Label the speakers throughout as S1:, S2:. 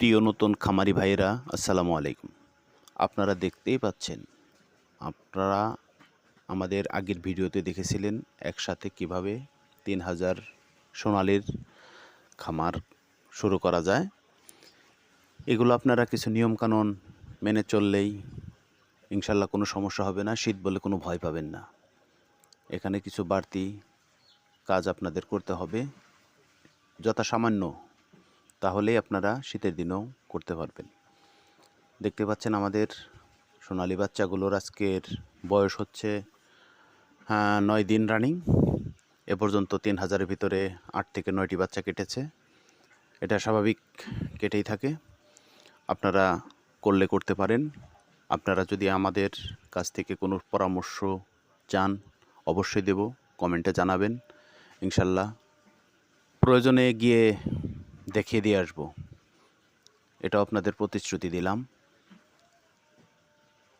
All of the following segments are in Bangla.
S1: প্রিয় নতুন খামারি ভাইয়েরা, আসসালামু আলাইকুম। আপনারা দেখতেই পাচ্ছেন, আপনারা আমাদের আগের ভিডিওতে দেখেছিলেন একসাথে কিভাবে 3000 সোনালির খামার শুরু করা যায়। এগুলো আপনারা কিছু নিয়মকানুন মেনে চললেই ইনশাল্লাহ কোনো সমস্যা হবে না। শীত বলে কোনো ভয় পাবেন না। এখানে কিছু বাড়তি কাজ আপনাদের করতে হবে যথাসামান্য, তাহলেই আপনারা শীতের দিনেও করতে পারবেন। দেখতে পাচ্ছেন আমাদের সোনালি বাচ্চাগুলোর আজকের বয়স হচ্ছে 9 দিন রানিং। এ পর্যন্ত 3000-এর ভিতরে 8 থেকে 9টি বাচ্চা কেটেছে। এটা স্বাভাবিক, কেটেই থাকে। আপনারা করলে করতে পারেন। আপনারা যদি আমাদের কাছ থেকে কোনো পরামর্শ চান, অবশ্যই দেব, কমেন্টে জানাবেন। ইনশাল্লাহ প্রয়োজনে গিয়ে দেখিয়ে দিয়ে আসবো, এটাও আপনাদের প্রতিশ্রুতি দিলাম।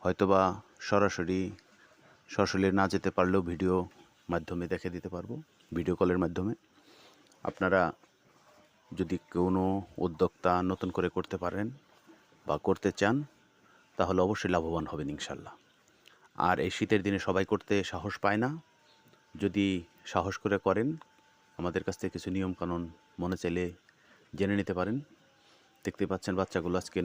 S1: হয়তোবা সরাসরি না যেতে পারলেও ভিডিও মাধ্যমে দেখে দিতে পারবো, ভিডিও কলের মাধ্যমে। আপনারা যদি কোনো উদ্যোক্তা নতুন করে করতে পারেন বা করতে চান, তাহলে অবশ্যই লাভবান হবেন ইনশাল্লাহ। আর এই শীতের দিনে সবাই করতে সাহস পায় না। যদি সাহস করে করেন, আমাদের কাছ থেকে কিছু নিয়মকানুন মনে চাইলে জেনে নিতে পারেন। দেখতে পাচ্ছেন বাচ্চাগুলো আজকে